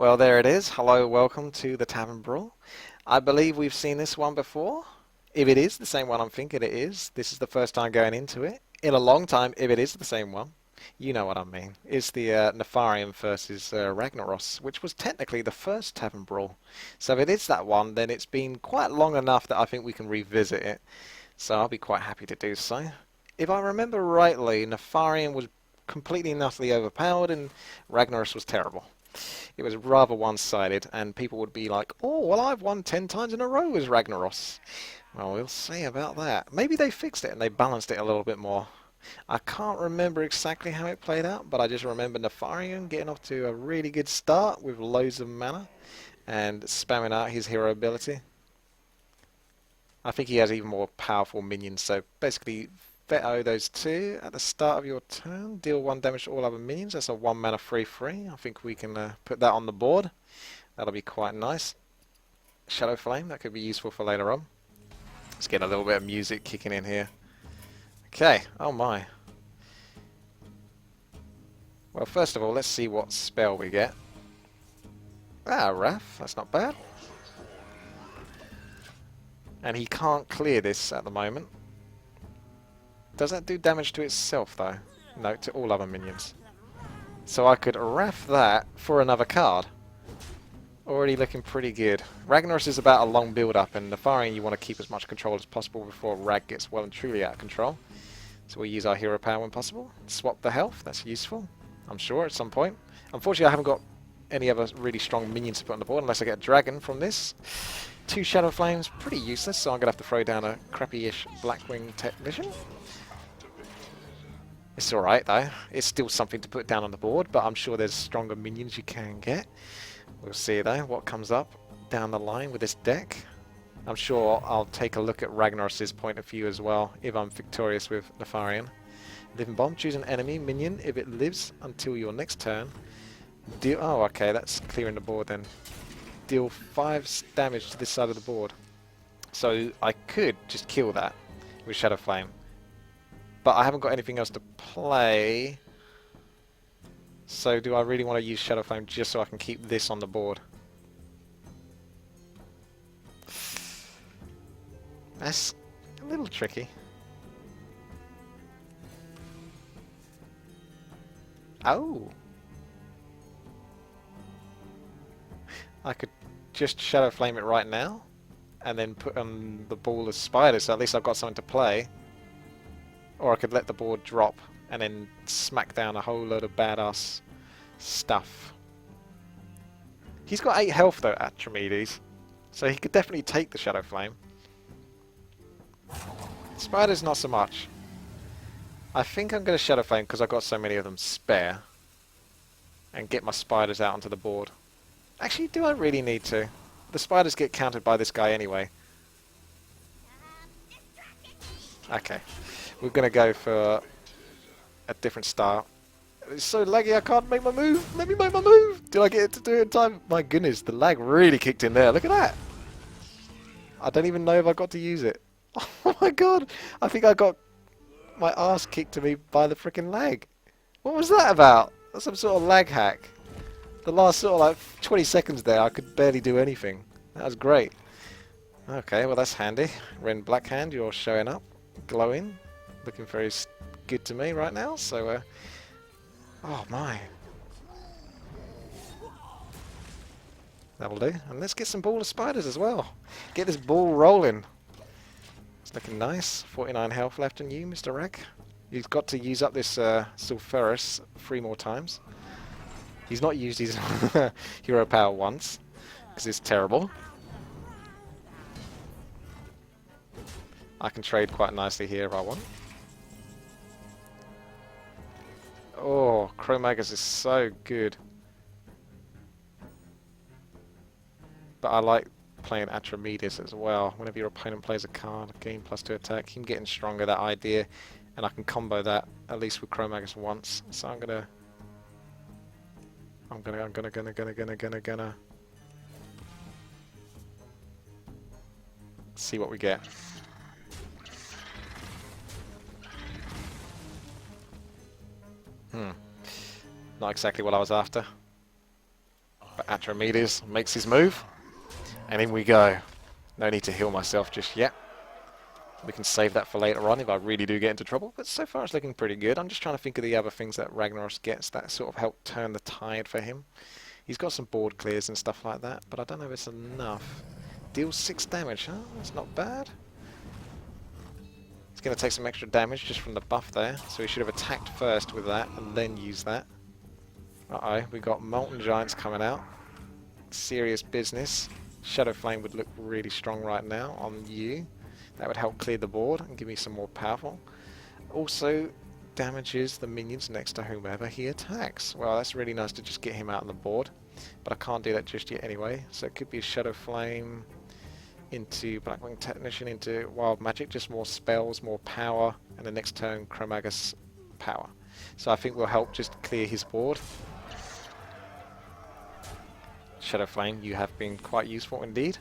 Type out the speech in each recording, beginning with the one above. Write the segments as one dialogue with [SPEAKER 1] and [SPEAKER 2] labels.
[SPEAKER 1] Well, there it is. Hello, welcome to the Tavern Brawl. I believe we've seen this one before. If it is the same one I'm thinking it is, this is the first time going into it. In a long time, if it is the same one, you know what I mean. It's the Nefarian versus Ragnaros, which was technically the first Tavern Brawl. So if it is that one, then it's been quite long enough that I think we can revisit it. So I'll be quite happy to do so. If I remember rightly, Nefarian was completely and utterly overpowered and Ragnaros was terrible. It was rather one-sided, and people would be like, oh, well, I've won 10 times in a row as Ragnaros. Well, we'll see about that. Maybe they fixed it and they balanced it a little bit more. I can't remember exactly how it played out, but I just remember Nefarian getting off to a really good start with loads of mana and spamming out his hero ability. I think he has even more powerful minions, so basically veto those two at the start of your turn, deal 1 damage to all other minions. That's a 1 mana 3/3. I think we can put that on the board. That'll be quite nice. Shadow Flame, that could be useful for later on. Let's get a little bit of music kicking in here. Okay, oh my. Well, first of all, let's see what spell we get. Ah, Wrath, that's not bad. And he can't clear this at the moment. Does that do damage to itself though? No, to all other minions. So I could Wrath that for another card. Already looking pretty good. Ragnaros is about a long build-up, and Nefarian you want to keep as much control as possible before Rag gets well and truly out of control. So we'll use our hero power when possible. Swap the health, that's useful, I'm sure, at some point. Unfortunately I haven't got any other really strong minions to put on the board unless I get a dragon from this. 2 Shadow Flames, pretty useless, so I'm going to have to throw down a crappy-ish Blackwing Technician. It's alright though, it's still something to put down on the board, but I'm sure there's stronger minions you can get. We'll see though what comes up down the line with this deck. I'm sure I'll take a look at Ragnaros' point of view as well if I'm victorious with Nefarian. Living Bomb, choose an enemy minion if it lives until your next turn. Deal. Oh, okay, that's clearing the board then. Deal 5 damage to this side of the board. So I could just kill that with Shadow Flame. But I haven't got anything else to play. So do I really want to use Shadow Flame just so I can keep this on the board? That's a little tricky. Oh! I could just Shadow Flame it right now and then put on the ball as spiders, so at least I've got something to play. Or I could let the board drop and then smack down a whole load of badass stuff. He's got 8 health though, Atramedes, so he could definitely take the Shadow Flame. Spiders not so much. I think I'm going to Shadow Flame because I've got so many of them spare and get my spiders out onto the board. Actually, do I really need to? The spiders get countered by this guy anyway. Okay. We're going to go for a different style. It's so laggy I can't make my move. Let me make my move. Did I get it to do it in time? My goodness, the lag really kicked in there. Look at that. I don't even know if I got to use it. Oh my god. I think I got my ass kicked to me by the freaking lag. What was that about? That's some sort of lag hack. The last sort of like 20 seconds there I could barely do anything. That was great. Okay, well that's handy. Ren Blackhand, you're showing up. Glowing. Looking very good to me right now, so oh my. That'll do. And let's get some ball of spiders as well. Get this ball rolling. It's looking nice. 49 health left on you, Mr. Rag. You've got to use up this Sulfuras 3 more times. He's not used his hero power once, because it's terrible. I can trade quite nicely here if I want. Oh, Chromagus is so good. But I like playing Atramedes as well. Whenever your opponent plays a card, gain +2 attack, him getting stronger, that idea. And I can combo that at least with Chromagus once. So I'm gonna see what we get. Not exactly what I was after. But Atromedes makes his move. And in we go. No need to heal myself just yet. We can save that for later on if I really do get into trouble. But so far it's looking pretty good. I'm just trying to think of the other things that Ragnaros gets that sort of help turn the tide for him. He's got some board clears and stuff like that, but I don't know if it's enough. Deals 6 damage, huh? That's not bad. He's going to take some extra damage just from the buff there, so he should have attacked first with that and then used that. Uh-oh, we got Molten Giants coming out. Serious business. Shadow Flame would look really strong right now on you. That would help clear the board and give me some more powerful. Also damages the minions next to whomever he attacks. Well, that's really nice to just get him out on the board, but I can't do that just yet anyway. So it could be Shadow Flame into Blackwing Technician into Wild Magic, just more spells, more power, and the next turn Chromagus power. So I think we'll help just clear his board. Shadow Flame, you have been quite useful indeed.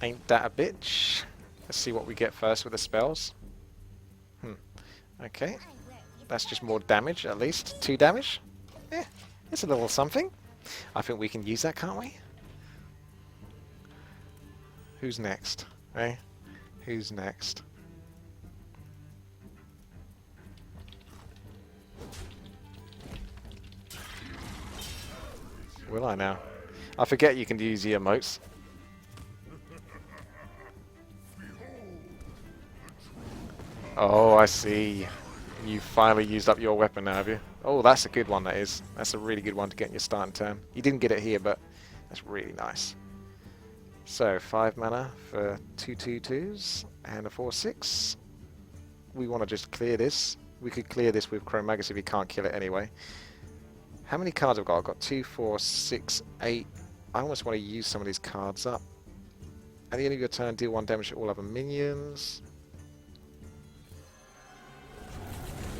[SPEAKER 1] Ain't that a bitch? Let's see what we get first with the spells. Okay, that's just more damage at least. 2 damage? Eh, it's a little something. I think we can use that, can't we? Who's next? Eh? Who's next? Will I now? I forget you can use the emotes. Oh, I see. You finally used up your weapon now, have you? Oh, that's a good one, that is. That's a really good one to get in your starting turn. You didn't get it here, but that's really nice. So, 5 mana for 2 2/2s and a 4/6. We want to just clear this. We could clear this with Chromagus if we can't kill it anyway. How many cards have I got? I've got 2, 4, 6, 8. I almost want to use some of these cards up. At the end of your turn, deal 1 damage to all other minions.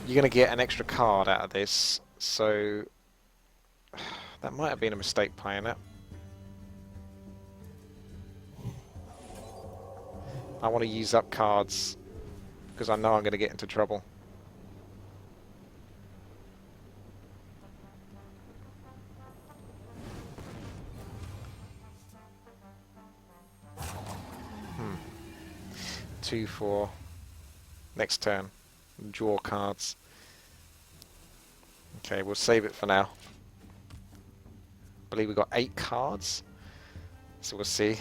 [SPEAKER 1] You're going to get an extra card out of this, so that might have been a mistake playing it. I want to use up cards because I know I'm going to get into trouble. Hmm. 2, 4. Next turn. Draw cards. Okay, we'll save it for now. I believe we've got 8 cards. So we'll see.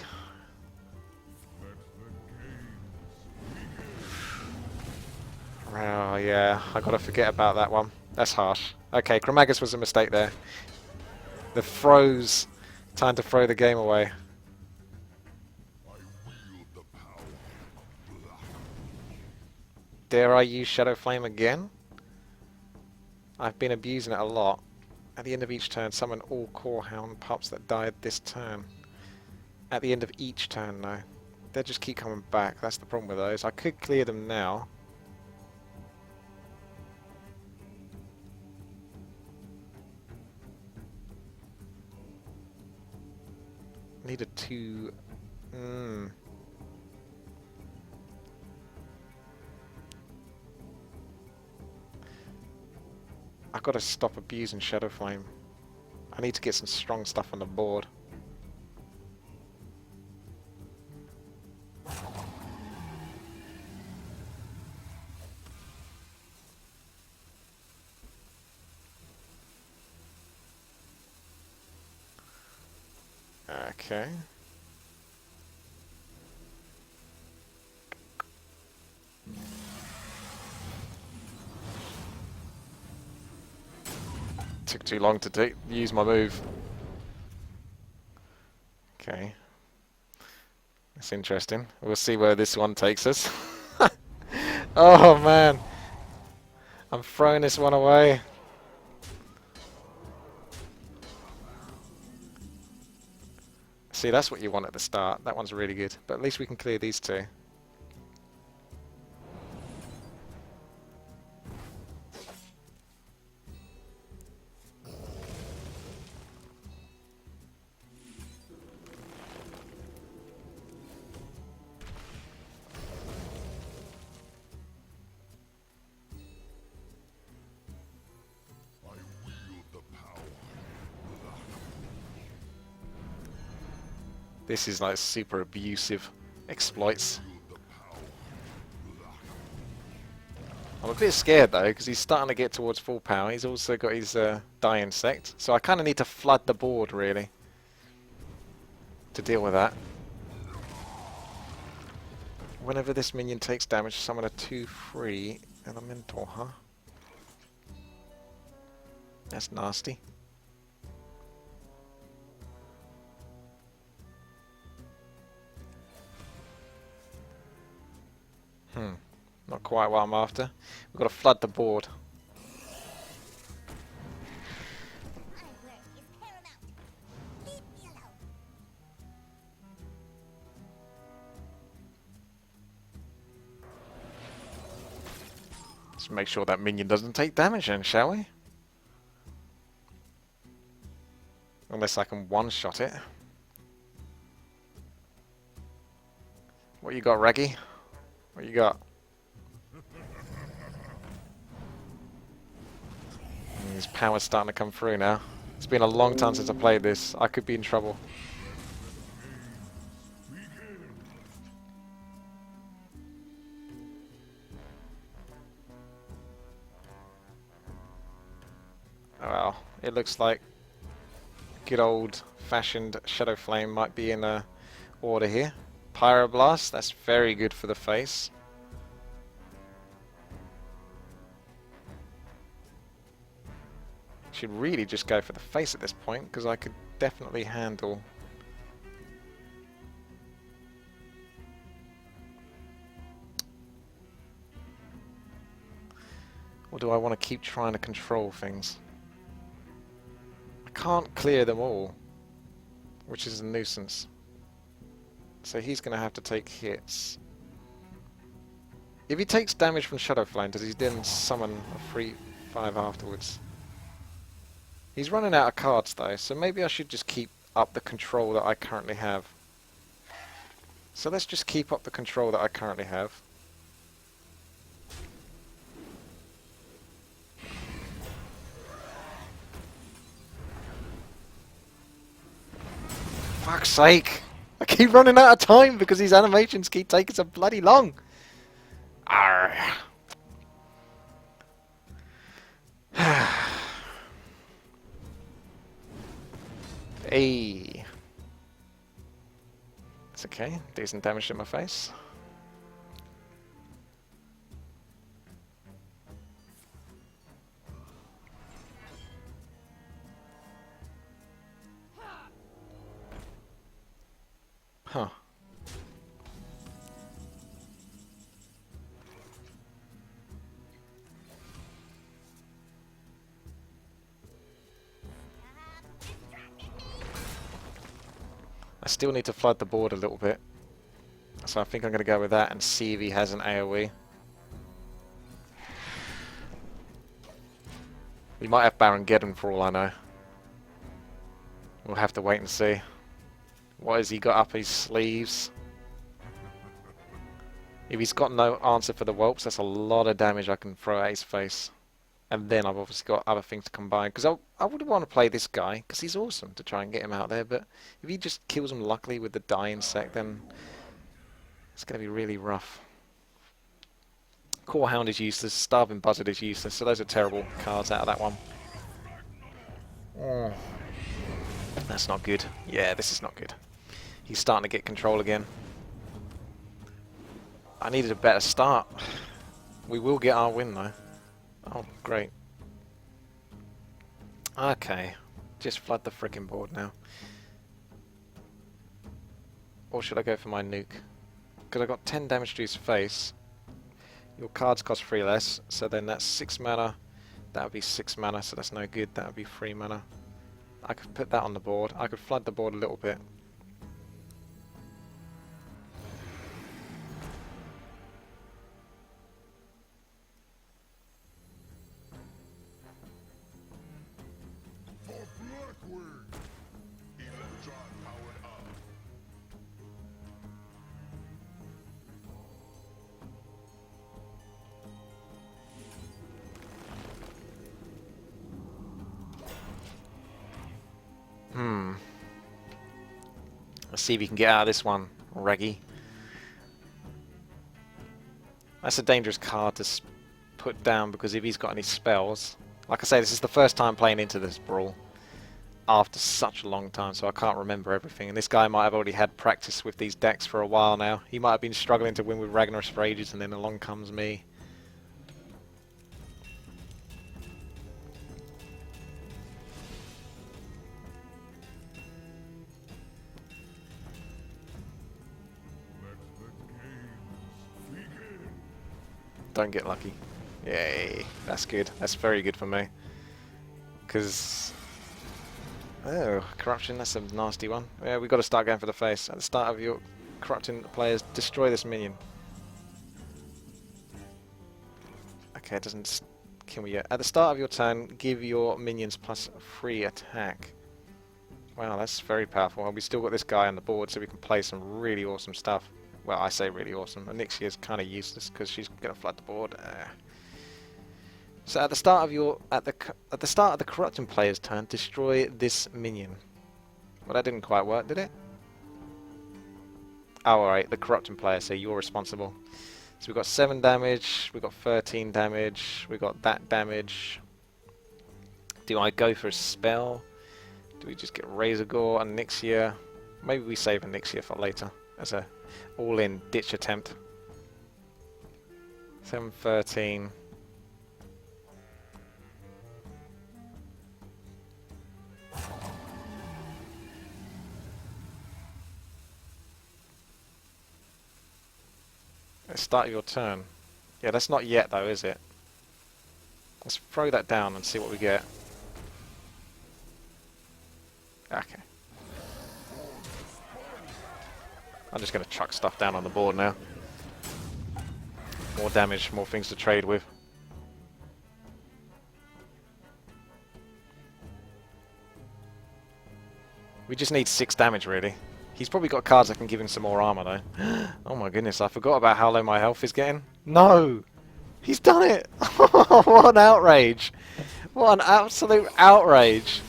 [SPEAKER 1] Oh yeah, I gotta forget about that one. That's harsh. Okay, Chromagus was a mistake there. The throws. Time to throw the game away. Dare I use Shadow Flame again? I've been abusing it a lot. At the end of each turn, summon all Corehound pups that died this turn. At the end of each turn, though. They just keep coming back. That's the problem with those. I could clear them now. Needed 2... I've got to stop abusing Shadow Flame. I need to get some strong stuff on the board. Okay. Took too long to use my move. Okay. That's interesting. We'll see where this one takes us. Oh man. I'm throwing this one away. See, that's what you want at the start. That one's really good. But at least we can clear these 2. This is like super abusive exploits. I'm a bit scared though, because he's starting to get towards full power. He's also got his die insect, so I kind of need to flood the board really to deal with that. Whenever this minion takes damage, summon a 2/3 elemental, huh? That's nasty. Not quite what I'm after. We've got to flood the board. Let's make sure that minion doesn't take damage then, shall we? Unless I can one-shot it. What you got, Raggy? What you got? His power's starting to come through now. It's been a long time since I played this. I could be in trouble. Well, it looks like good old-fashioned Shadow Flame might be in order here. Pyroblast, that's very good for the face. Should really just go for the face at this point, because I could definitely handle... Or do I want to keep trying to control things? I can't clear them all, which is a nuisance. So he's going to have to take hits. If he takes damage from Shadow Flame, does he then summon a 3/5 afterwards? He's running out of cards though, so maybe I should just keep up the control that I currently have. So let's just keep up the control that I currently have. Fuck's sake! I keep running out of time because these animations keep taking so bloody long! Arrgh. Hey. It's okay. Decent damage to my face. Huh. I still need to flood the board a little bit. So I think I'm going to go with that and see if he has an AoE. We might have Baron for all I know. We'll have to wait and see. What has he got up his sleeves? If he's got no answer for the whelps, that's a lot of damage I can throw at his face. And then I've obviously got other things to combine. Because I would want to play this guy, because he's awesome to try and get him out there. But if he just kills him luckily with the die insect, then it's going to be really rough. Core Hound is useless, Starving Buzzard is useless, so those are terrible cards out of that one. Oh. That's not good. Yeah, this is not good. He's starting to get control again. I needed a better start. We will get our win though. Oh, great. Okay. Just flood the frickin' board now. Or should I go for my nuke? Because I got 10 damage to his face. Your cards cost 3 less, so then that's 6 mana. That would be 6 mana, so that's no good. That would be 3 mana. I could put that on the board. I could flood the board a little bit. Let's see if you can get out of this one, Reggie. That's a dangerous card to put down because if he's got any spells... Like I say, this is the first time playing into this brawl after such a long time, so I can't remember everything. And this guy might have already had practice with these decks for a while now. He might have been struggling to win with Ragnaros for ages, and then along comes me. Don't get lucky. Yay, that's good. That's very good for me. Because... Oh, corruption, that's a nasty one. Yeah, we've got to start going for the face. At the start of your corrupting players, destroy this minion. Okay, it doesn't kill me yet. At the start of your turn, give your minions +3 attack. Wow, that's very powerful. And we still got this guy on the board, so we can play some really awesome stuff. Well, I say really awesome. Onyxia's kind of useless because she's going to flood the board. So at the start of your at the start of the corrupting player's turn, destroy this minion. Well, that didn't quite work, did it? Oh, alright, the corrupting player. So you're responsible. So we've got 7 damage. We've got 13 damage. We've got that damage. Do I go for a spell? Do we just get Razor Gore and Onyxia? Maybe we save Onyxia for later as a all-in ditch attempt. 7, 13. Let's start your turn. Yeah, that's not yet though, is it? Let's throw that down and see what we get. Okay. I'm just going to chuck stuff down on the board now. More damage, more things to trade with. We just need 6 damage really. He's probably got cards that can give him some more armor though. Oh my goodness, I forgot about how low my health is getting. No! He's done it! What an outrage! What an absolute outrage!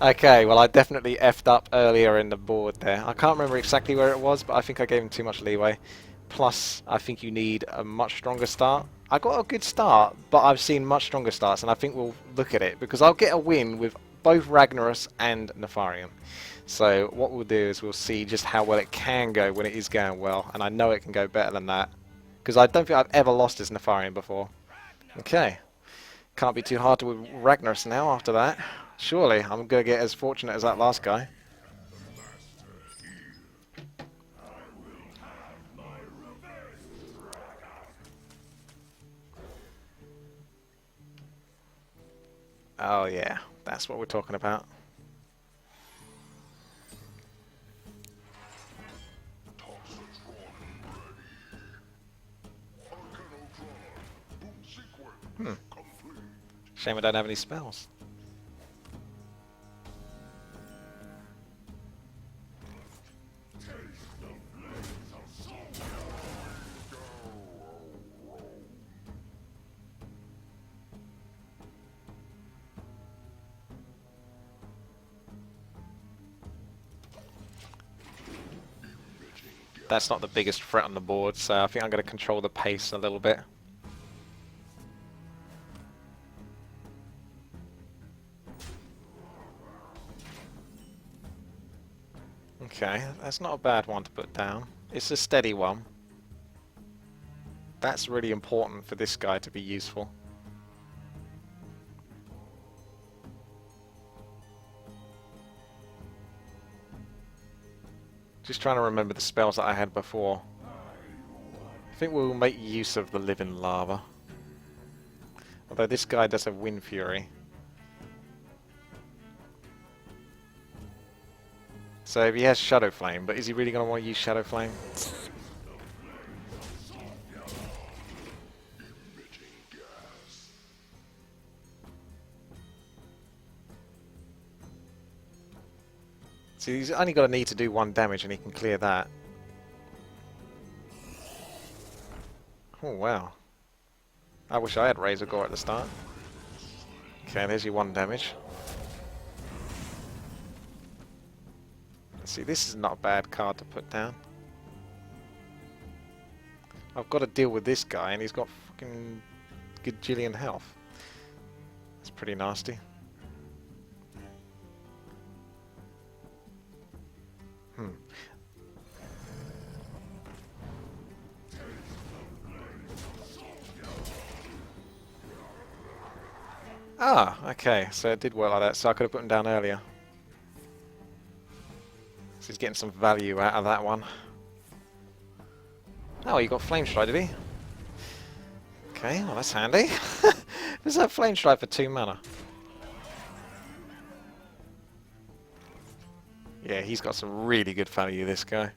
[SPEAKER 1] Okay, well I definitely effed up earlier in the board there. I can't remember exactly where it was, but I think I gave him too much leeway. Plus, I think you need a much stronger start. I got a good start, but I've seen much stronger starts, and I think we'll look at it, because I'll get a win with both Ragnaros and Nefarian. So what we'll do is we'll see just how well it can go when it is going well, and I know it can go better than that, because I don't think I've ever lost as Nefarian before. Okay, can't be too hard to with Ragnaros now after that. Surely I'm going to get as fortunate as that last guy. Oh yeah, that's what we're talking about. Shame I don't have any spells. That's not the biggest threat on the board, so I think I'm going to control the pace a little bit. Okay, that's not a bad one to put down. It's a steady one. That's really important for this guy to be useful. Just trying to remember the spells that I had before. I think we'll make use of the Living Lava. Although this guy does have Wind Fury. So if he has Shadow Flame, but is he really going to want to use Shadow Flame? So he's only got a need to do 1 damage and he can clear that. Oh wow. I wish I had Razor Gore at the start. Okay, there's your 1 damage. See, this is not a bad card to put down. I've got to deal with this guy, and he's got fucking gajillion health. That's pretty nasty. Ah, okay, so it did work like that, so I could have put him down earlier. So he's getting some value out of that one. Oh, he got Flame Strike, did he? Okay, well that's handy. Does that Flame Strike for 2 mana? Yeah, he's got some really good value, this guy.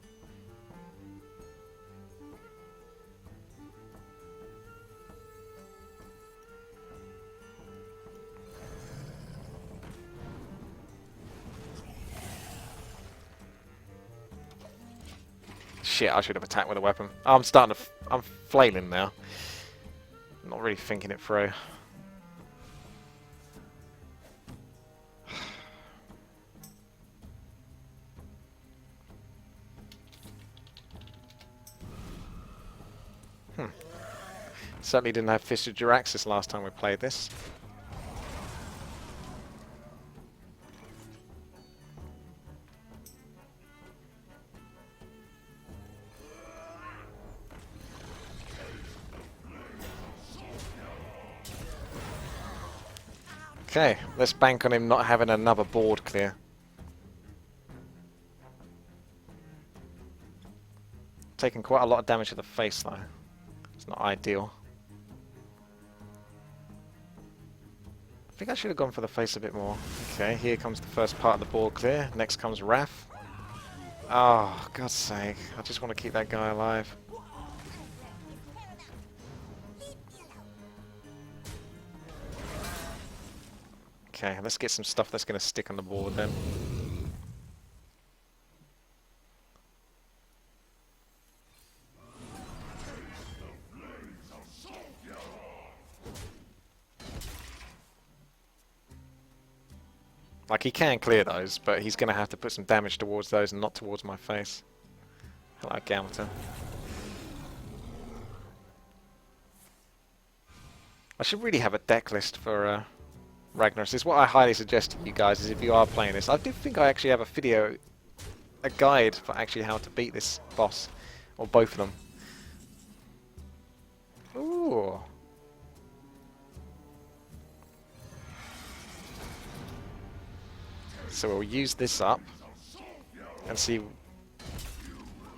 [SPEAKER 1] Shit, I should have attacked with a weapon. Oh, I'm starting to... I'm flailing now. I'm not really thinking it through. Certainly didn't have Fist of Jiraxis last time we played this. Okay, let's bank on him not having another board clear. Taking quite a lot of damage to the face though. It's not ideal. I think I should have gone for the face a bit more. Okay, here comes the first part of the board clear. Next comes Wrath. Oh, God's sake. I just want to keep that guy alive. Okay, let's get some stuff that's going to stick on the board then. Like, he can clear those, but he's going to have to put some damage towards those and not towards my face. Hello, Galter. I should really have a deck list for Ragnaros. It's what I highly suggest to you guys, is if you are playing this. I do think I actually have a video, a guide for actually how to beat this boss, or both of them. Ooh. So we'll use this up and see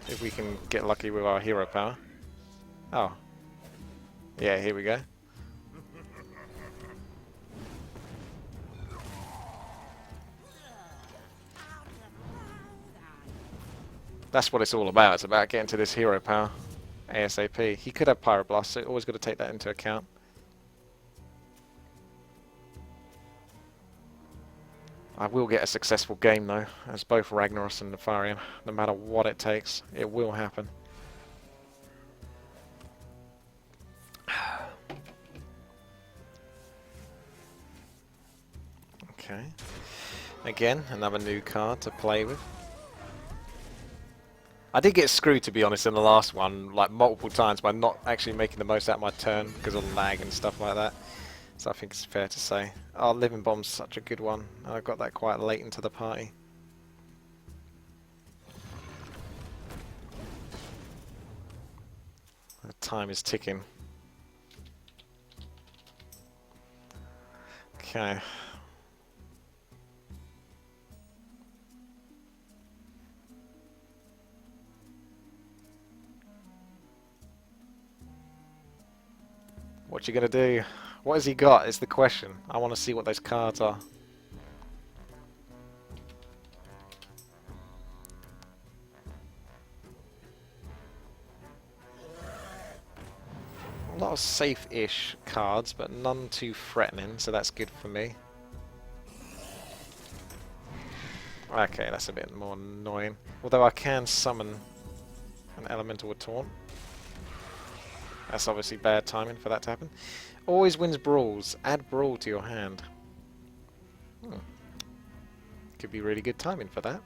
[SPEAKER 1] if we can get lucky with our hero power. Oh. Yeah, here we go. That's what it's all about. It's about getting to this hero power ASAP. He could have Pyroblast, so always got to take that into account. I will get a successful game though, as both Ragnaros and Nefarian. No matter what it takes, it will happen. Okay. Again, another new card to play with. I did get screwed, to be honest, in the last one, like multiple times, by not actually making the most out of my turn because of lag and stuff like that. So I think it's fair to say. Oh, Living Bomb's such a good one. I got that quite late into the party. The time is ticking. Okay. What you gonna do? What has he got is the question. I want to see what those cards are. A lot of safe-ish cards, but none too threatening, so that's good for me. Okay, that's a bit more annoying. Although I can summon an Elemental with Taunt. That's obviously bad timing for that to happen. Always wins brawls. Add brawl to your hand. Could be really good timing for that.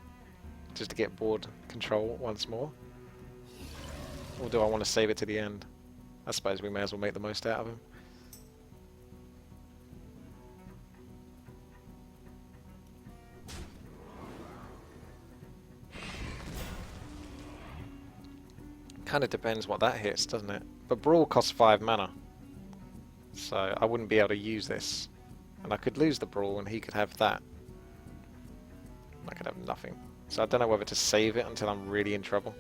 [SPEAKER 1] just to get board control once more. Or do I want to save it to the end? I suppose we may as well make the most out of him. Kind of depends what that hits, doesn't it? But Brawl costs 5 mana. So I wouldn't be able to use this. And I could lose the Brawl and he could have that. I could have nothing. So I don't know whether to save it until I'm really in trouble.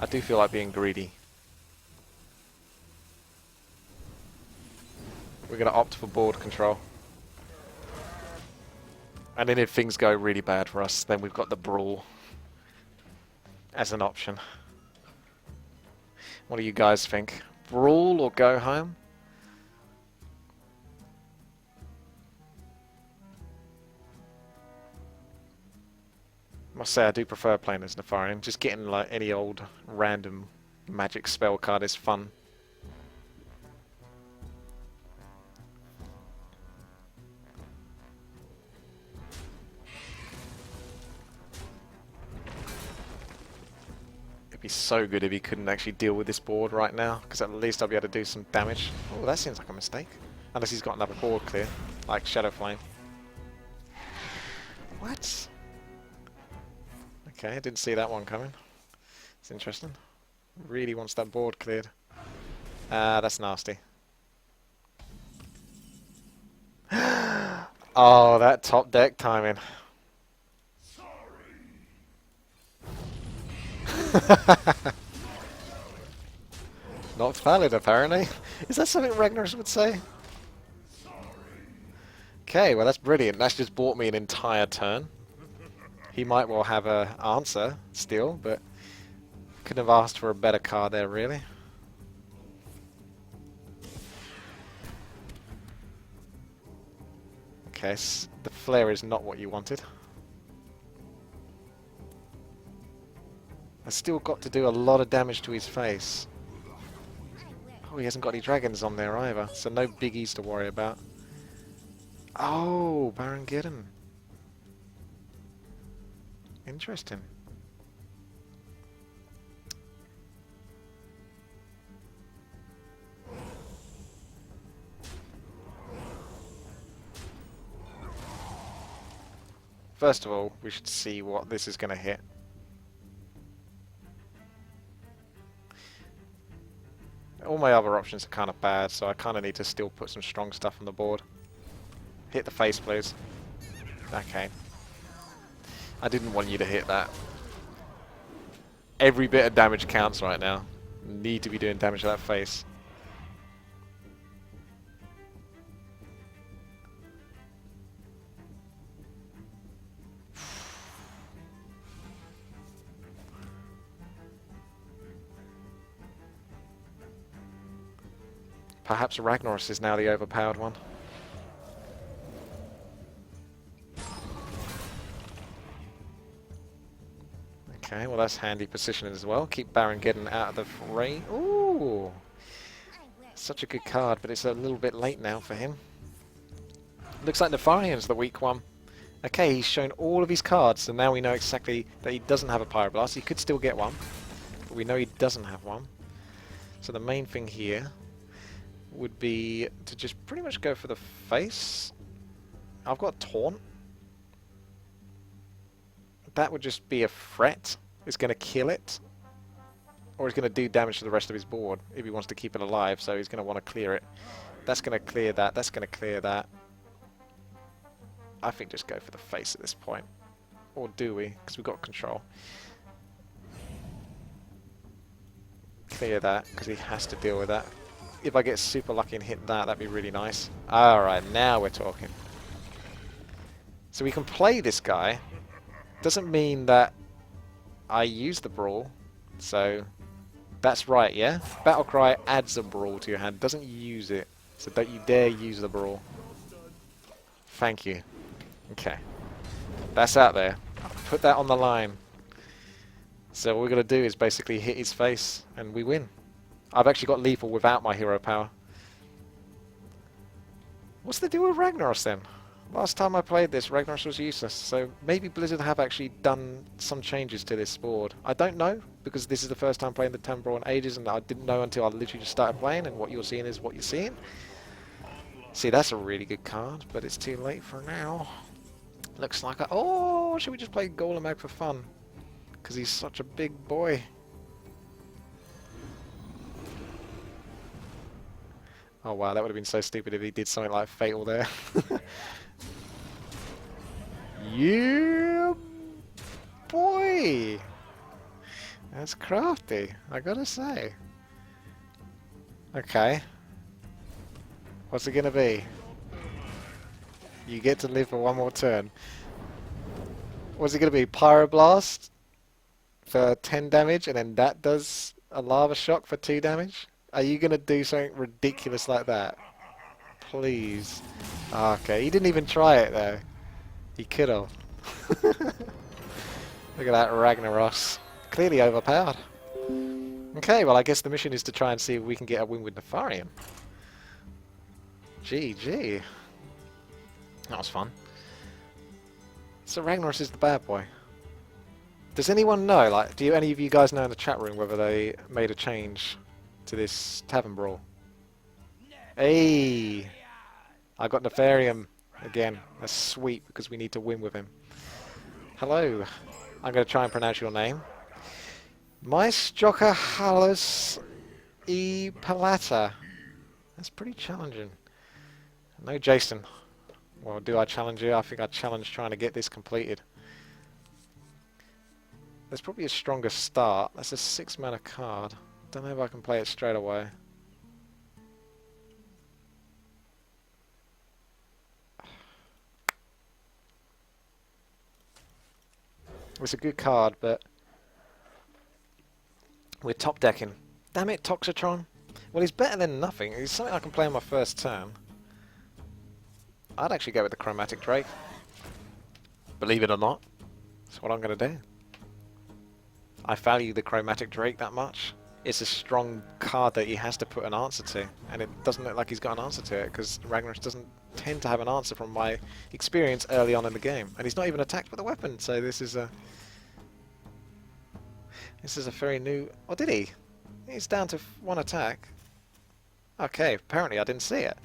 [SPEAKER 1] I do feel like being greedy. We're going to opt for board control. And then if things go really bad for us, then we've got the Brawl as an option. What do you guys think? Brawl or go home? I must say I do prefer playing as Nefarian. Just getting like any old random magic spell card is fun. It'd be so good if he couldn't actually deal with this board right now, because at least I'll be able to do some damage. Oh, that seems like a mistake. Unless he's got another board clear, like Shadow Flame. What? Okay, I didn't see that one coming. It's interesting. Really wants that board cleared. That's nasty. Oh, that top deck timing. Not valid, apparently. Is that something Ragnaros would say? Okay, well that's brilliant. That's just bought me an entire turn. He might well have an answer still, but couldn't have asked for a better card there, really. Okay, the flare is not what you wanted. I've still got to do a lot of damage to his face. Oh, he hasn't got any dragons on there either, so no biggies to worry about. Oh, Baron Geddon. Interesting. First of all, we should see what this is going to hit. All my other options are kind of bad, so I kind of need to still put some strong stuff on the board. Hit the face, please. Okay. I didn't want you to hit that. Every bit of damage counts right now. Need to be doing damage to that face. Perhaps Ragnaros is now the overpowered one. Okay, well that's handy positioning as well. Keep Baron Geddon out of the fray. Ooh! Such a good card, but it's a little bit late now for him. Looks like Nefarian's the weak one. Okay, he's shown all of his cards, so now we know exactly that he doesn't have a Pyroblast. He could still get one, but we know he doesn't have one. So the main thing here would be to just pretty much go for the face. I've got Taunt. That would just be a threat. It's going to kill it. Or it's going to do damage to the rest of his board if he wants to keep it alive, so he's going to want to clear it. That's going to clear that. That's going to clear that. I think just go for the face at this point. Or do we? Because we've got control. Clear that, because he has to deal with that. If I get super lucky and hit that, that'd be really nice. Alright, now we're talking. So we can play this guy. Doesn't mean that I use the Brawl. So that's right, yeah? Battlecry adds a Brawl to your hand, doesn't use it. So don't you dare use the Brawl. Thank you. Okay. That's out there. Put that on the line. So all we're going to do is basically hit his face and we win. I've actually got lethal without my hero power. What's the deal with Ragnaros then? Last time I played this, Ragnaros was useless, so maybe Blizzard have actually done some changes to this board. I don't know, because this is the first time playing the Tavern Brawl in ages, and I didn't know until I literally just started playing, and what you're seeing is what you're seeing. See, that's a really good card, but it's too late for now. Looks like oh, should we just play Golemag for fun? Because he's such a big boy. Oh wow, that would have been so stupid if he did something like Fatal there. Yeah, boy! That's crafty, I gotta say. Okay. What's it gonna be? You get to live for one more turn. What's it gonna be? Pyroblast for 10 damage and then that does a lava shock for 2 damage? Are you gonna do something ridiculous like that? Please. Okay, he didn't even try it though. He could have. Look at that Ragnaros. Clearly overpowered. Okay, well I guess the mission is to try and see if we can get a win with Nefarian. GG. That was fun. So Ragnaros is the bad boy. Does anyone know, like, do any of you guys know in the chat room whether they made a change to this Tavern Brawl? Hey! I got Nefarian again. That's sweet because we need to win with him. Hello. I'm going to try and pronounce your name. Maestroka Halus E Palata. That's pretty challenging. No Jason. Well, do I challenge you? I think I challenge trying to get this completed. There's probably a stronger start. That's a 6-mana card. Don't know if I can play it straight away. It's a good card, but we're top decking. Damn it, Toxitron. Well, he's better than nothing. He's something I can play on my first turn. I'd actually go with the Chromatic Drake. Believe it or not. That's what I'm going to do. I value the Chromatic Drake that much. It's a strong card that he has to put an answer to. And it doesn't look like he's got an answer to it, because Ragnaros doesn't tend to have an answer from my experience early on in the game. And he's not even attacked with a weapon, so this is a... This is a very new... Oh, did he? He's down to 1 attack. Okay, apparently I didn't see it.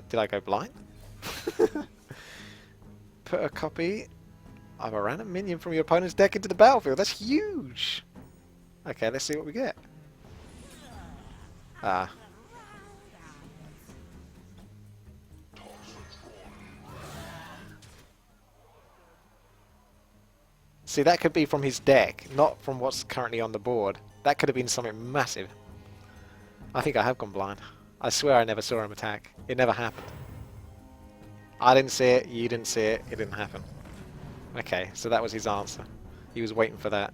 [SPEAKER 1] Did I go blind? Put a copy of a random minion from your opponent's deck into the battlefield. That's huge! Okay, let's see what we get. Ah. See, that could be from his deck, not from what's currently on the board. That could have been something massive. I think I have gone blind. I swear I never saw him attack. It never happened. I didn't see it, you didn't see it, it didn't happen. Okay, so that was his answer. He was waiting for that.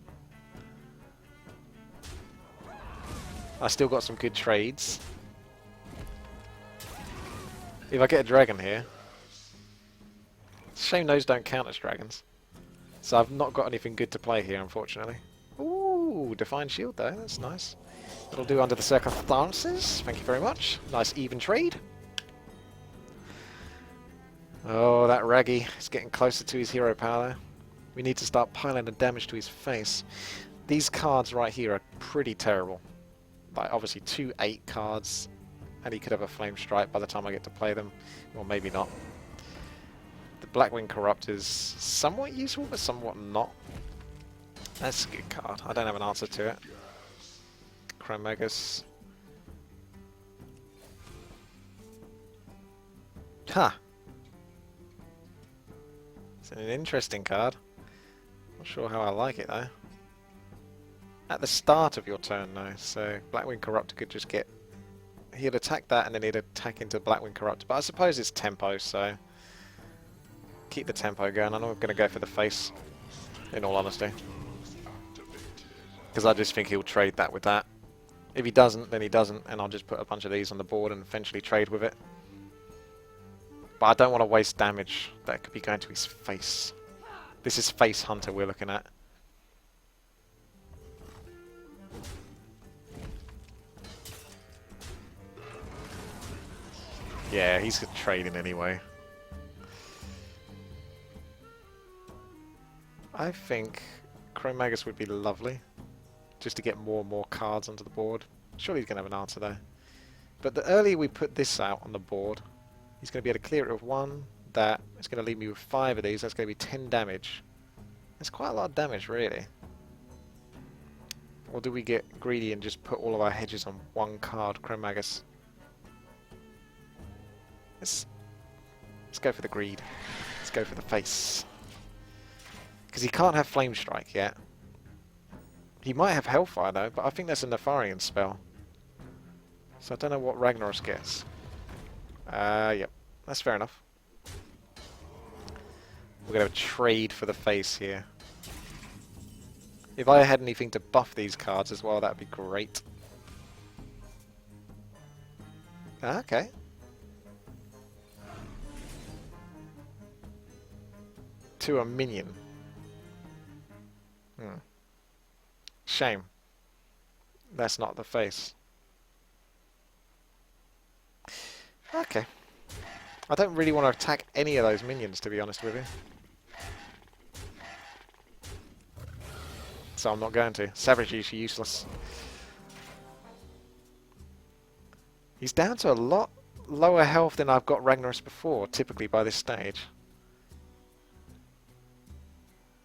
[SPEAKER 1] I still got some good trades. If I get a dragon here... It's a shame those don't count as dragons. So I've not got anything good to play here, unfortunately. Ooh, Divine Shield though, that's nice. That'll do under the circumstances. Thank you very much. Nice even trade. Oh, that Raggy is getting closer to his hero power. We need to start piling the damage to his face. These cards right here are pretty terrible. Like, obviously 2 8 cards, and he could have a Flame Strike by the time I get to play them. Or maybe not. The Blackwing Corrupt is somewhat useful, but somewhat not. That's a good card. I don't have an answer to it. Chromagus. Huh. It's an interesting card. Not sure how I like it though. At the start of your turn though, so Blackwing Corrupt could just get... He'd attack that and then he'd attack into Blackwing Corrupt, but I suppose it's tempo, so... Keep the tempo going. I know I'm going to go for the face, in all honesty. Because I just think he'll trade that with that. If he doesn't, then he doesn't, and I'll just put a bunch of these on the board and eventually trade with it. But I don't want to waste damage that could be going to his face. This is Face Hunter we're looking at. Yeah, he's trading anyway. I think Chromagus would be lovely, just to get more and more cards onto the board. Surely he's going to have an answer there. But the earlier we put this out on the board, he's going to be able to clear it with one. That it's going to leave me with 5 of these. That's going to be 10 damage. That's quite a lot of damage, really. Or do we get greedy and just put all of our hedges on one card, Chromagus? Let's go for the greed. Let's go for the face. Because he can't have Flame Strike yet. He might have Hellfire though, but I think that's a Nefarian spell. So I don't know what Ragnaros gets. Yep. That's fair enough. We're going to trade for the face here. If I had anything to buff these cards as well, that would be great. Okay. To a minion. Shame. That's not the face. Okay. I don't really want to attack any of those minions, to be honest with you. So I'm not going to. Savage is useless. He's down to a lot lower health than I've got Ragnaros before, typically by this stage.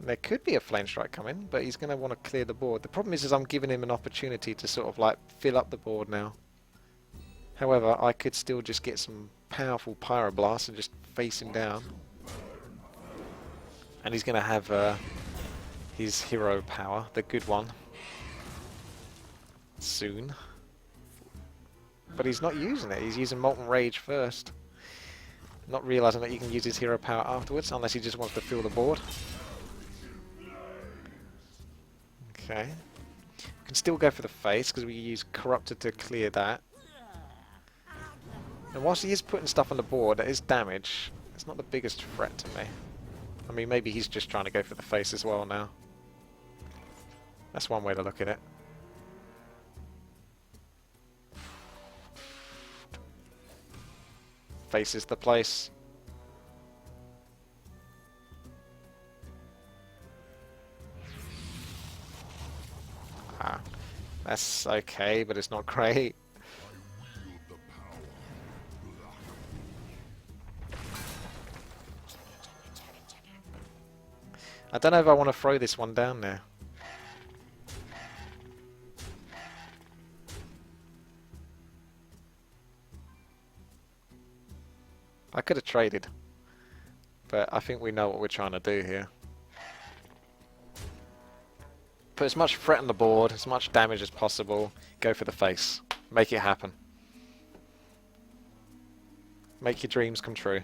[SPEAKER 1] There could be a Flame Strike coming, but he's going to want to clear the board. The problem is I'm giving him an opportunity to sort of like fill up the board now. However, I could still just get some powerful Pyroblasts and just face him down. And he's going to have his hero power, the good one, soon. But he's not using it. He's using Molten Rage first. Not realising that you can use his hero power afterwards, unless he just wants to fill the board. Okay. We can still go for the face, because we use Corrupted to clear that. And whilst he is putting stuff on the board, that is damage. It's not the biggest threat to me. I mean, maybe he's just trying to go for the face as well now. That's one way to look at it. Face is the place. Ah, that's okay, but it's not great. I don't know if I want to throw this one down there. I could have traded, but I think we know what we're trying to do here. Put as much threat on the board, as much damage as possible, go for the face. Make it happen. Make your dreams come true.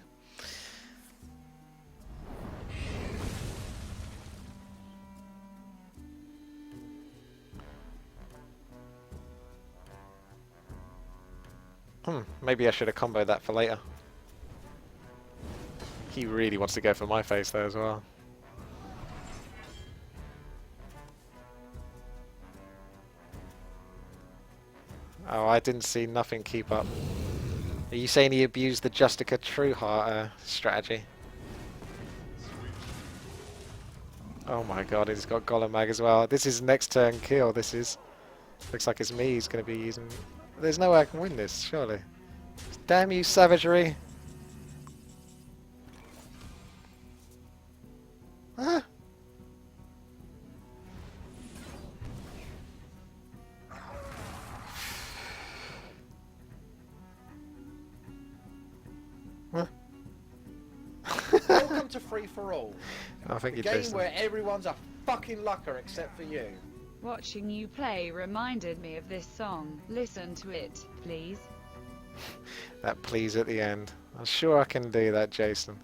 [SPEAKER 1] Maybe I should have comboed that for later. He really wants to go for my face there as well. Oh, I didn't see nothing keep up. Are you saying he abused the Justica Trueheart strategy? Oh my god, he's got Golem Mag as well. This is next turn kill, this is. Looks like it's me he's going to be using. There's no way I can win this, surely. Damn you, savagery! Ah.
[SPEAKER 2] Welcome to Free for All.
[SPEAKER 1] I think
[SPEAKER 2] the
[SPEAKER 1] you
[SPEAKER 2] game where everyone's a fucking lucker except for you.
[SPEAKER 3] Watching you play reminded me of this song. Listen to it, please.
[SPEAKER 1] That please at the end. I'm sure I can do that, Jason.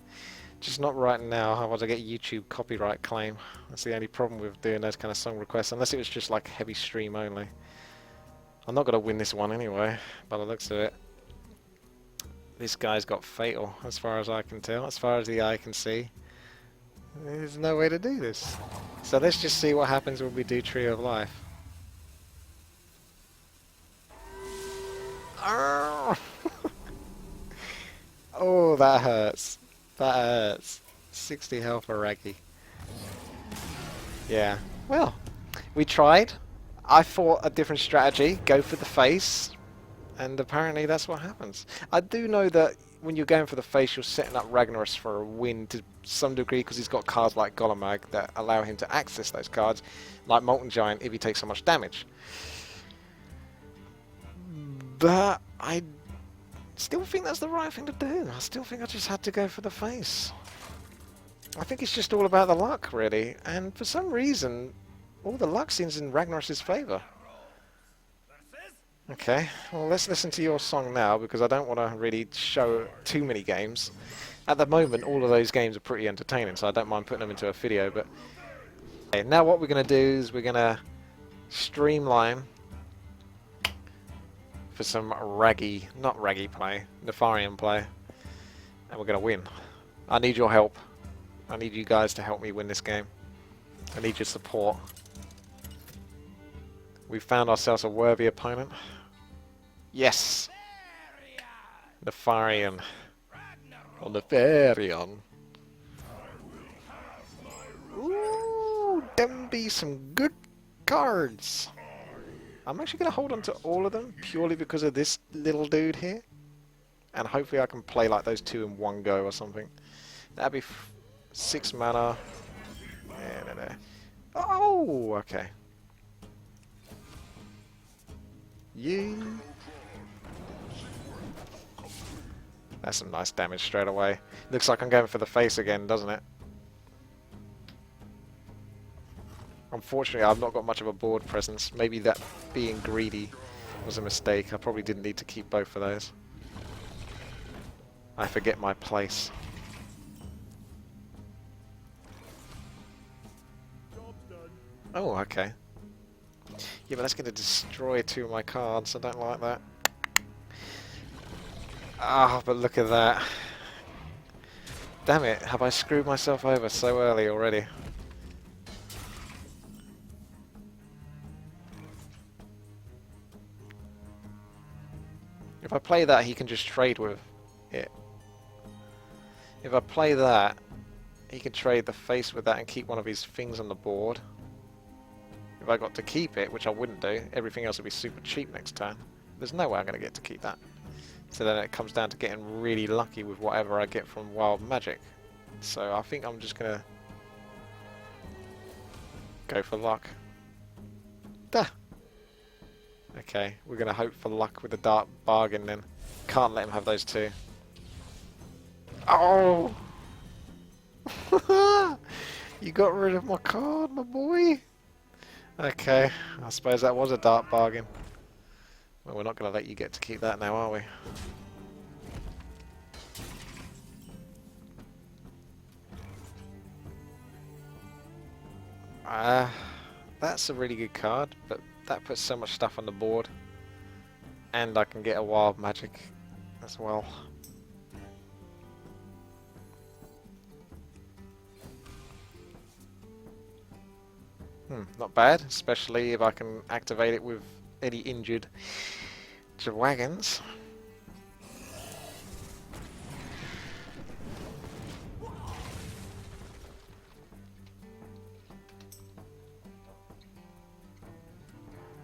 [SPEAKER 1] Just not right now. I want to get YouTube copyright claim. That's the only problem with doing those kind of song requests, unless it was just like heavy stream only. I'm not going to win this one anyway, by the looks of it. This guy's got Fatal, as far as I can tell, as far as the eye can see. There's no way to do this. So let's just see what happens when we do Tree of Life. that hurts. That hurts. 60 health for Raggy. Yeah. Well, we tried. I thought a different strategy. Go for the face. And apparently that's what happens. I do know that when you're going for the face, you're setting up Ragnaros for a win to some degree because he's got cards like Golemag that allow him to access those cards, like Molten Giant if he takes so much damage. But I still think that's the right thing to do. I still think I just had to go for the face. I think it's just all about the luck, really. And for some reason, all the luck seems in Ragnaros' favour. Okay, well let's listen to your song now because I don't want to really show too many games. At the moment, all of those games are pretty entertaining, so I don't mind putting them into a video. But okay, now what we're going to do is we're going to streamline for some not raggy play, Nefarian play, and we're going to win. I need your help. I need you guys to help me win this game. I need your support. We've found ourselves a worthy opponent. Yes! Nefarian. Or Nefarian. Ooh, them be some good cards. I'm actually going to hold on to all of them purely because of this little dude here. And hopefully I can play like those two in one go or something. That'd be 6 mana. No. Oh, okay. You. That's some nice damage straight away. Looks like I'm going for the face again, doesn't it? Unfortunately, I've not got much of a board presence. Maybe that being greedy was a mistake. I probably didn't need to keep both of those. I forget my place. Oh, okay. Yeah, but that's going to destroy 2 of my cards. I don't like that. Ah, but look at that. Damn it, have I screwed myself over so early already? If I play that, he can just trade with it. If I play that, he can trade the face with that and keep one of his things on the board. If I got to keep it, which I wouldn't do, everything else would be super cheap next turn. There's no way I'm going to get to keep that. So then it comes down to getting really lucky with whatever I get from Wild Magic. So I think I'm just going to go for luck. Duh! Okay, we're going to hope for luck with the Dark Bargain then. Can't let him have those 2. Oh! You got rid of my card, my boy! Okay, I suppose that was a Dark Bargain. Well, we're not going to let you get to keep that now, are we? That's a really good card, but that puts so much stuff on the board. And I can get a Wild Magic as well. Not bad, especially if I can activate it with any injured Jawagons.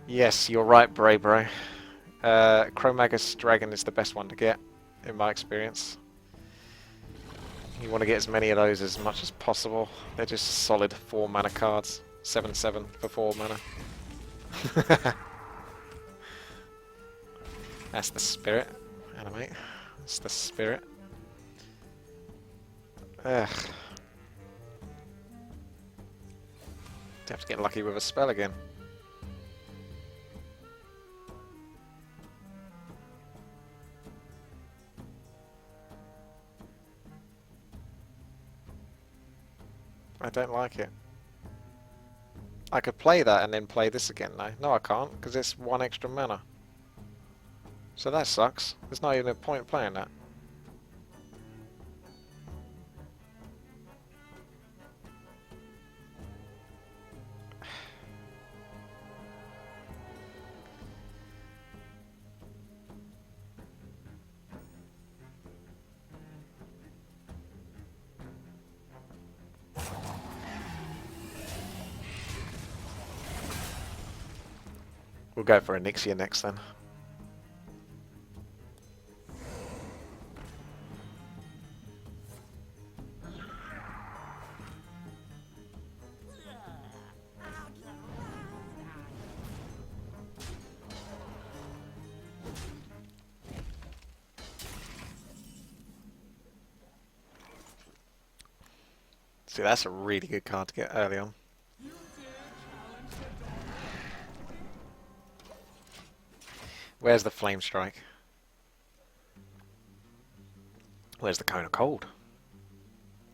[SPEAKER 1] Yes, you're right, Bray. Chromagus Dragon is the best one to get, in my experience. You want to get as many of those as much as possible. They're just solid 4 mana cards. 7/7 for 4 mana. That's the spirit, animate. That's the spirit. Ugh. Have to get lucky with a spell again. I don't like it. I could play that and then play this again, though. No, I can't, because it's 1 extra mana. So that sucks. There's not even a point playing that. We'll go for Onyxia next then. See, that's a really good card to get early on. Where's the Flame Strike? Where's the Cone of Cold?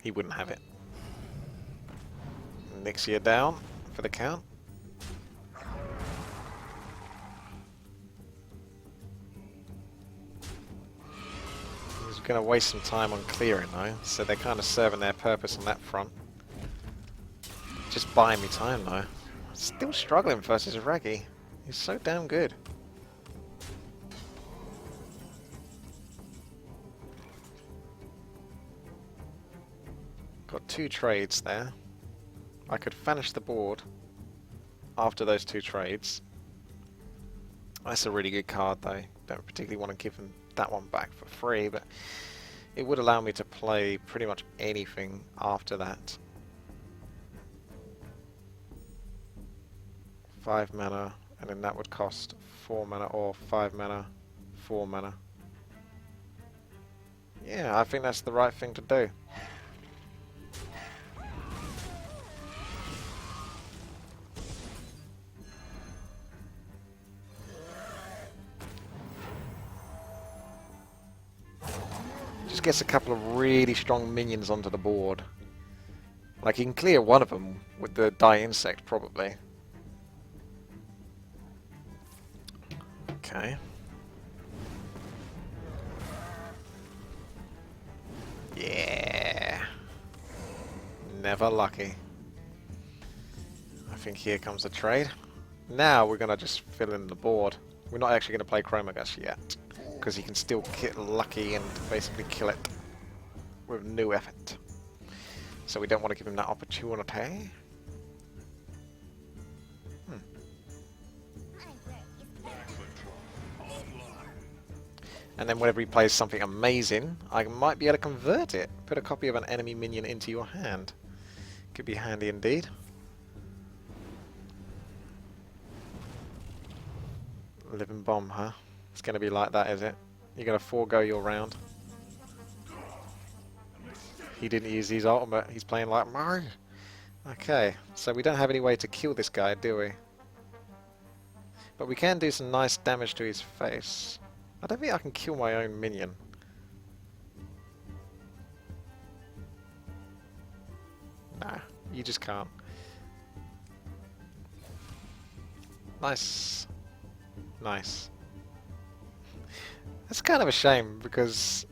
[SPEAKER 1] He wouldn't have it. Nixia down for the count. He's going to waste some time on clearing though, so they're kind of serving their purpose on that front. Just buying me time though. Still struggling versus Raggy. He's so damn good. Got 2 trades there. I could vanish the board after those 2 trades. That's a really good card though. Don't particularly want to give him that one back for free, but it would allow me to play pretty much anything after that. 5 mana, and then that would cost 4 mana, or 5 mana, 4 mana. Yeah, I think that's the right thing to do. Just gets a couple of really strong minions onto the board. Like, you can clear one of them with the Die Insect, probably. Okay. Yeah. Never lucky. I think here comes the trade. Now we're going to just fill in the board. We're not actually going to play Chromagus yet, because he can still get lucky and basically kill it with no effort. So we don't want to give him that opportunity. And then whenever he plays something amazing, I might be able to convert it. Put a copy of an enemy minion into your hand. Could be handy indeed. Living Bomb, huh? It's going to be like that, is it? You're going to forego your round. He didn't use his ultimate. He's playing like mine. Okay, so we don't have any way to kill this guy, do we? But we can do some nice damage to his face. I don't think I can kill my own minion. Nah, you just can't. Nice. Nice. That's kind of a shame, because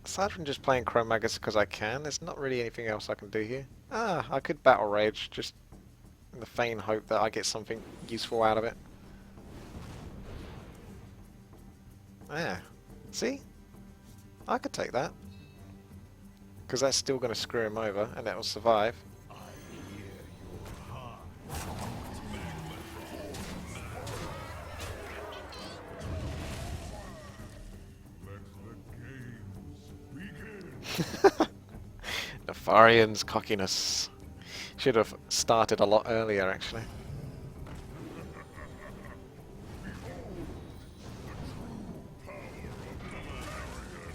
[SPEAKER 1] aside from just playing Chromagus because I can, there's not really anything else I can do here. Ah, I could Battle Rage, just in the faint hope that I get something useful out of it. Yeah, see? I could take that. Because that's still going to screw him over, and that will survive. Nefarian's cockiness. Should have started a lot earlier, actually.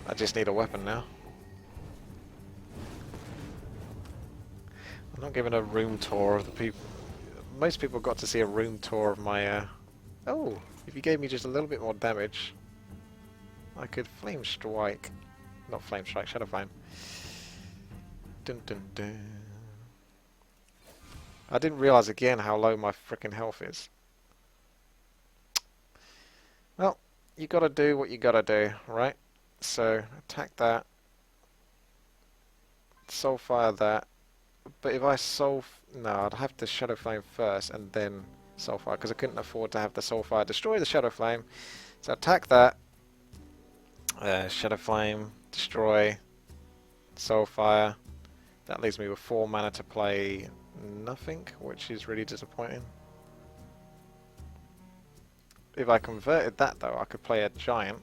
[SPEAKER 1] I just need a weapon now. I'm not giving a room tour of the people. Most people got to see a room tour of my... Oh, if you gave me just a little bit more damage, I could Flame Strike. Not Flame Strike, Shadow Flame. Dun dun dun. I didn't realise again how low my frickin' health is. Well, you gotta do what you gotta do, right? So, attack that. Soulfire that. But if I no, I'd have to Shadow Flame first and then Soulfire, because I couldn't afford to have the Soulfire destroy the Shadow Flame. So attack that. Shadow Flame, destroy, Soulfire. That leaves me with 4 mana to play nothing, which is really disappointing. if I converted that though, I could play a giant.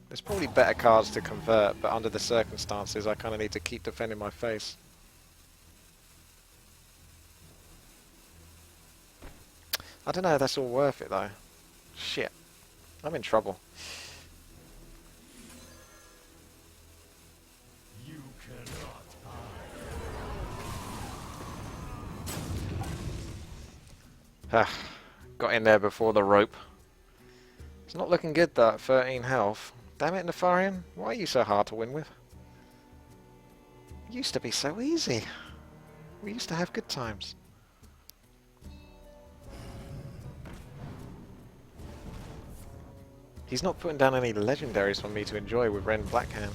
[SPEAKER 1] There's probably better cards to convert, but under the circumstances, I kind of need to keep defending my face. I don't know if that's all worth it though. Shit. I'm in trouble.
[SPEAKER 4] You cannot hide.
[SPEAKER 1] Got in there before the rope. It's not looking good though, at 13 health. Damn it, Nefarian. Why are you so hard to win with? It used to be so easy. We used to have good times. He's not putting down any legendaries for me to enjoy with Ren Blackhand.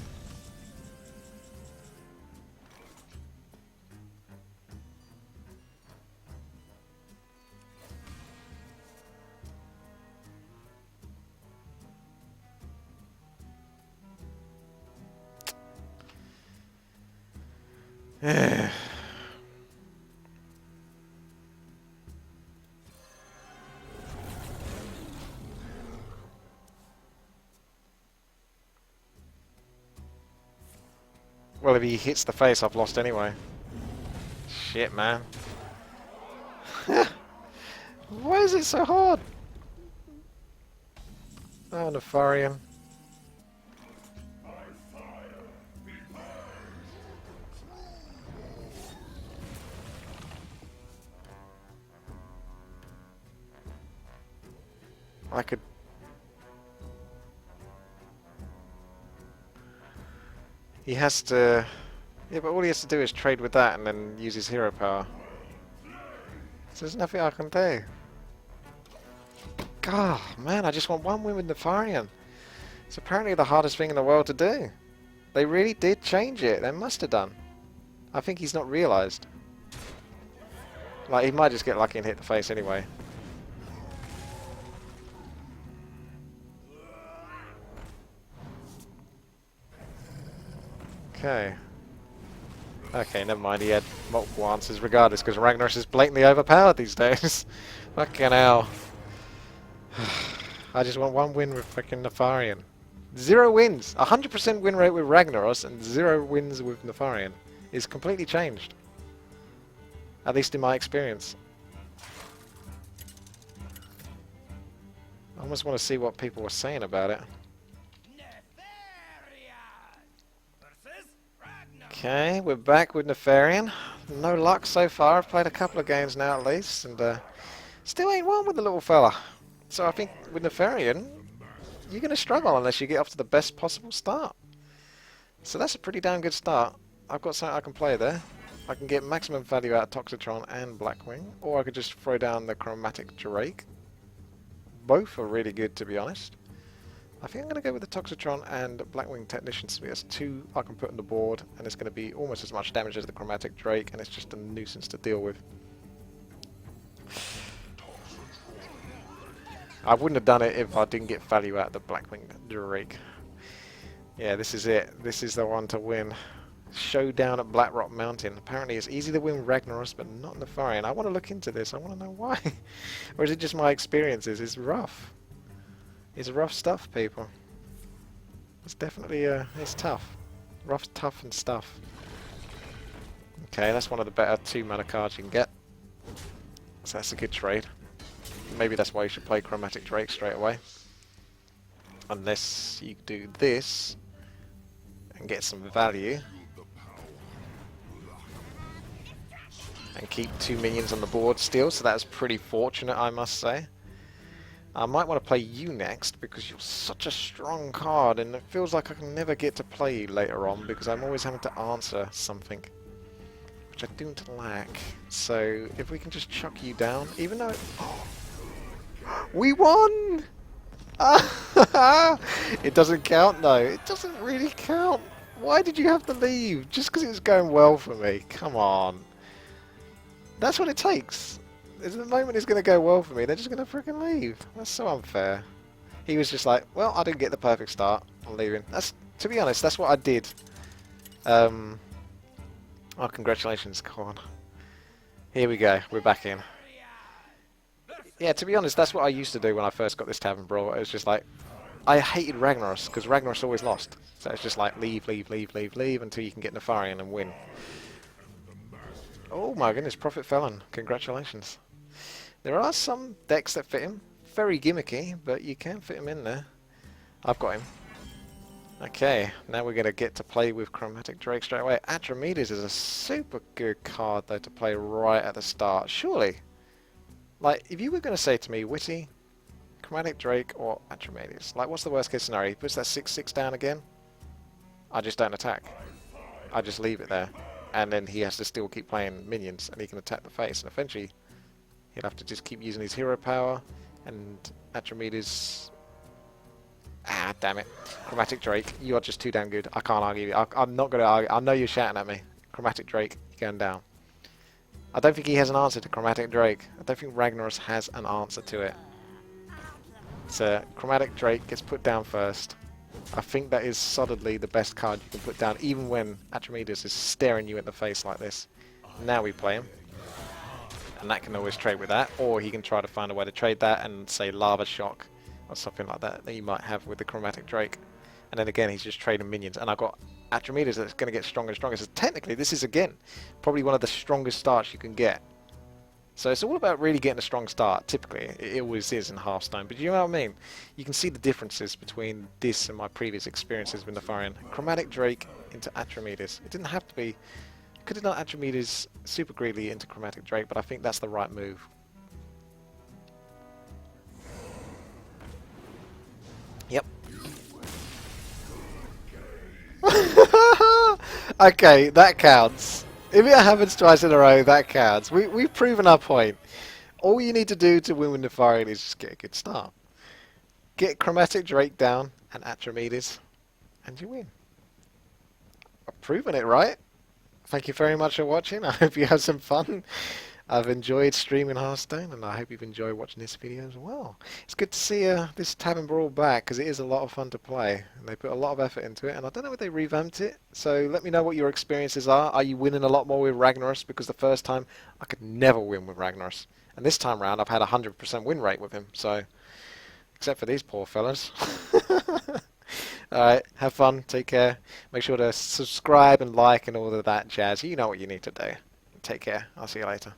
[SPEAKER 1] Well, if he hits the face, I've lost anyway. Shit, man. Why is it so hard? Oh, Nefarian. I could... He has to... Yeah, but all he has to do is trade with that and then use his hero power. So there's nothing I can do. God, man, I just want one win with Nefarian. It's apparently the hardest thing in the world to do. They really did change it. They must have done. I think he's not realised. Like, he might just get lucky and hit the face anyway. Okay. Okay, never mind. He had multiple answers regardless, because Ragnaros is blatantly overpowered these days. Fucking hell. I just want one win with fucking Nefarian. 0 wins! 100% win rate with Ragnaros and 0 wins with Nefarian. It's completely changed. At least in my experience. I almost want to see what people were saying about it. Okay, we're back with Nefarian. No luck so far. I've played a couple of games now at least, and still ain't won with the little fella. So I think with Nefarian, you're going to struggle unless you get off to the best possible start. So that's a pretty damn good start. I've got something I can play there. I can get maximum value out of Toxitron and Blackwing, or I could just throw down the Chromatic Drake. Both are really good, to be honest. I think I'm going to go with the Toxitron and Blackwing Technician Spear. It's 2 I can put on the board, and it's going to be almost as much damage as the Chromatic Drake, and it's just a nuisance to deal with. I wouldn't have done it if I didn't get value out of the Blackwing Drake. Yeah, this is it. This is the one to win. Showdown at Blackrock Mountain. Apparently it's easy to win Ragnaros, but not Nefarian. I want to look into this. I want to know why. Or is it just my experiences? It's rough. It's rough stuff, people. It's definitely, it's tough. Rough, tough, and stuff. Okay, that's one of the better 2-mana cards you can get. So that's a good trade. Maybe that's why you should play Chromatic Drake straight away. Unless you do this and get some value. And keep 2 minions on the board still, so that's pretty fortunate, I must say. I might want to play you next, because you're such a strong card, and it feels like I can never get to play you later on, because I'm always having to answer something, which I don't like. So, if we can just chuck you down, even though... We won! It doesn't count, though. It doesn't really count. Why did you have to leave? Just because it was going well for me? Come on. That's what it takes. At the moment it's going to go well for me, they're just going to freaking leave. That's so unfair. He was just like, well, I didn't get the perfect start. I'm leaving. That's, to be honest, that's what I did. Oh, congratulations, come on. Here we go. We're back in. Yeah, to be honest, that's what I used to do when I first got this Tavern Brawl. It was just like, I hated Ragnaros, because Ragnaros always lost. So it's just like, leave, leave, leave, leave, leave, until you can get Nefarian and win. Oh my goodness, Prophet Felon. Congratulations. There are some decks that fit him. Very gimmicky, but you can fit him in there. I've got him. Okay, now we're going to get to play with Chromatic Drake straight away. Atramedes is a super good card, though, to play right at the start. Surely. Like, if you were going to say to me, Witty, Chromatic Drake, or Atramedes, like, what's the worst case scenario? He puts that 6/6 down again? I just don't attack. I just leave it there. And then he has to still keep playing minions, and he can attack the face. And eventually, he'll have to just keep using his hero power, and Atramedes... Ah, damn it. Chromatic Drake, you are just too damn good. I can't argue. I'm not going to argue. I know you're shouting at me. Chromatic Drake, you're going down. I don't think he has an answer to Chromatic Drake. I don't think Ragnaros has an answer to it. So, Chromatic Drake gets put down first. I think that is solidly the best card you can put down, even when Atramedes is staring you in the face like this. Now we play him. And that can always trade with that, or he can try to find a way to trade that and say Lava Shock, or something like that that you might have with the Chromatic Drake. And then again, he's just trading minions. And I've got Atramedes that's going to get stronger and stronger. So technically, this is, again, probably one of the strongest starts you can get. So it's all about really getting a strong start. Typically, it always is in Hearthstone. But you know what I mean? You can see the differences between this and my previous experiences with Nefarian. Chromatic Drake into Atramedes. It didn't have to be... Could have done Atramedes super greedily into Chromatic Drake, but I think that's the right move. Yep. Okay, that counts. If it happens twice in a row, that counts. We've proven our point. All you need to do to win with Nefarian is just get a good start. Get Chromatic Drake down and Atramedes, and you win. I've proven it, right? Thank you very much for watching. I hope you have some fun. I've enjoyed streaming Hearthstone, and I hope you've enjoyed watching this video as well. It's good to see this Tavern Brawl back, because it is a lot of fun to play. And they put a lot of effort into it, and I don't know if they revamped it. So let me know what your experiences are. Are you winning a lot more with Ragnaros? Because the first time, I could never win with Ragnaros. And this time round, I've had a 100% win rate with him. So, except for these poor fellas. Alright, have fun, take care. Make sure to subscribe and like and all of that jazz. You know what you need to do. Take care. I'll see you later.